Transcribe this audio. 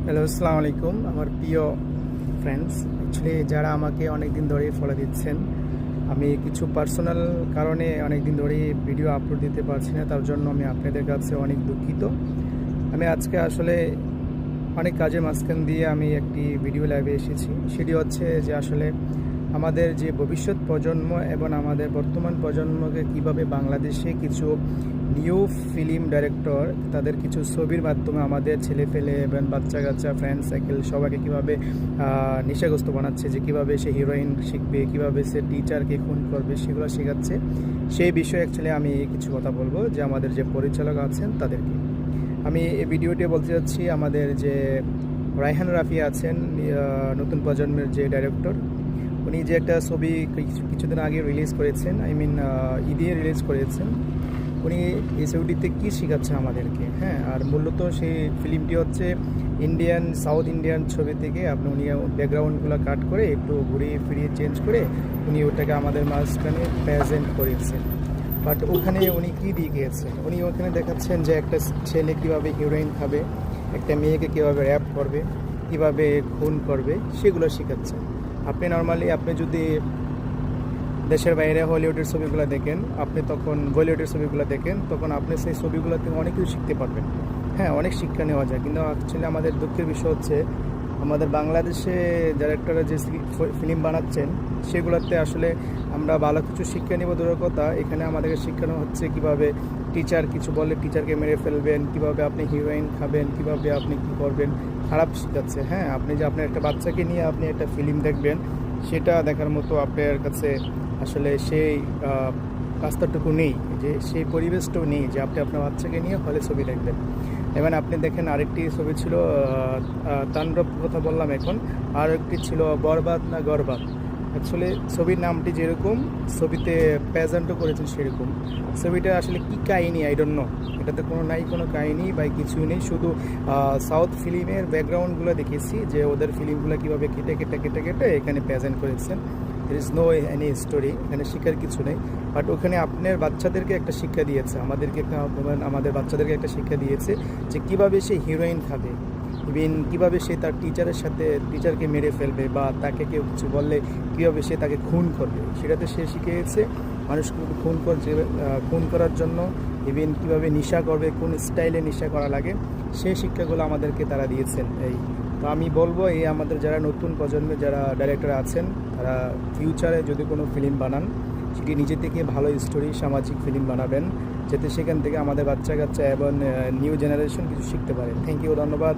Hello, আসসালামু আলাইকুম আমার প্রিয় ফ্রেন্ডস। অ্যাকচুয়ালি যারা আমাকে অনেক দিন ধরেই ফলো দিচ্ছেন, আমি কিছু পার্সোনাল কারণে অনেক দিন ধরেই ভিডিও আপলোড দিতে পারছি না, তার জন্য আমি আপনাদের কাছে অনেক দুঃখিত। আমি আজকে আসলে অনেক কাজের মাঝখান দিয়ে আমি একটি ভিডিও লাইভে এসেছি। সেটি হচ্ছে যে আসলে আমাদের যে ভবিষ্যৎ প্রজন্ম এবং আমাদের বর্তমান প্রজন্মকে কিভাবে বাংলাদেশে কিছু নিউ ফিল্ম ডাইরেক্টর তাদের কিছু ছবির মাধ্যমে আমাদের ছেলেপেলে এবং বাচ্চা কাচ্চা ফ্রেন্ড সাইকেল সবাইকে কীভাবে নেশাগ্রস্ত বানাচ্ছে, যে কীভাবে সে হিরোইন শিখবে, কীভাবে সে টিচারকে খুন করবে, সেগুলো শেখাচ্ছে। সেই বিষয়ে অ্যাকচুয়ালি আমি কিছু কথা বলবো যে আমাদের যে পরিচালক আছেন তাদেরকে। আমি এই ভিডিওটি বলতে চাচ্ছি আমাদের যে রায়হান রাফি আছেন, নতুন প্রজন্মের যে ডাইরেক্টর, উনি যে একটা ছবি কিছুদিন আগে রিলিজ করেছেন, ঈদে রিলিজ করেছেন। উনি এই ছবিটিতে কী শেখাচ্ছে আমাদেরকে, হ্যাঁ, আর মূলত সেই ফিল্মটি হচ্ছে সাউথ ইন্ডিয়ান ছবি থেকে উনি ব্যাকগ্রাউন্ডগুলো কাট করে একটু ঘুরিয়ে ফিরিয়ে চেঞ্জ করে উনি ওটাকে আমাদের মাঝখানে প্রেজেন্ট করেছেন। বাট ওখানে উনি কী দেখিয়েছেন, উনি ওখানে দেখাচ্ছেন যে একটা ছেলে কীভাবে হিরোইন খাবে, একটা মেয়েকে কীভাবে র্যাপ করবে, কীভাবে খুন করবে, সেগুলো শেখাচ্ছেন। আপনি যদি দেশের বাইরে হলিউডের ছবিগুলো দেখেন, আপনি তখন বলিউডের ছবিগুলো দেখেন, তখন আপনি সেই ছবিগুলো থেকে অনেক কিছু শিখতে পারবেন। হ্যাঁ, অনেক শিক্ষা নেওয়া যায়, কিন্তু অ্যাকচুয়ালি আমাদের দুঃখের বিষয় হচ্ছে আমাদের বাংলাদেশে ডাইরেক্টররা যে ফিল্ম বানাচ্ছেন সেগুলোতে আসলে আমরা ভালো কিছু শিক্ষা নেব দূরের কথা, এখানে আমাদেরকে শিখানো হচ্ছে কীভাবে টিচার কিছু বললে টিচারকে মেরে ফেলবেন, কীভাবে আপনি হিরোইন খাবেন, কীভাবে আপনি কী করবেন, খারাপ শেখাচ্ছে। হ্যাঁ, আপনি যে আপনার একটা বাচ্চাকে নিয়ে আপনি একটা ফিল্ম দেখবেন, সেটা দেখার মতো আপনার কাছে আসলে সেই রাস্তাটুকু নেই, যে সেই পরিবেশটাও নেই যে আপনি আপনার বাচ্চাকে নিয়ে হলে ছবি দেখবেন। এবং আপনি দেখেন আরেকটি ছবি ছিল তাণ্ডব কথা বললাম, এখন আর একটি ছিল বরবাদ না গরবাদ। অ্যাকচুয়ালি ছবির নামটি যেরকম, ছবিতে প্রেজেন্টও করেছেন সেরকম। ছবিটা আসলে কী কাহিনী আই ডোন্ট নো, এটাতে কোনো কাহিনী বা কিছুই নেই, শুধু সাউথ ফিল্মের ব্যাকগ্রাউন্ডগুলো দেখেছি যে ওদের ফিল্মগুলো কীভাবে কেটে কেটে কেটে কেটে এখানে প্রেজেন্ট করেছেন। There is no any story, এখানে শিক্ষার কিছু নেই। বাট ওখানে আপনার বাচ্চাদেরকে একটা শিক্ষা দিয়েছে, আমাদের বাচ্চাদেরকে একটা শিক্ষা দিয়েছে যে কীভাবে সে হিরোইন খাবে, ইভেন কীভাবে সে তার টিচারকে মেরে ফেলবে, বা তাকে কেউ কিছু বললে কীভাবে সে তাকে খুন করবে, সেটাতে সে শিখিয়েছে মানুষকে খুন করার জন্য। ইভেন কীভাবে নেশা করবে, কোন স্টাইলে নেশা করা লাগে, সেই শিক্ষাগুলো আমাদেরকে তারা দিয়েছেন। তো আমি বলবো আমাদের যারা নতুন প্রজন্মের যারা ডাইরেক্টর আছেন, তারা ফিউচারে যদি কোনো ফিল্ম বানান, সেটি নিজে থেকে ভালো স্টোরি সামাজিক ফিল্ম বানাবেন, যাতে সেখান থেকে আমাদের বাচ্চা কাচ্চা এবং নিউ জেনারেশন কিছু শিখতে পারে। থ্যাংক ইউ, ধন্যবাদ।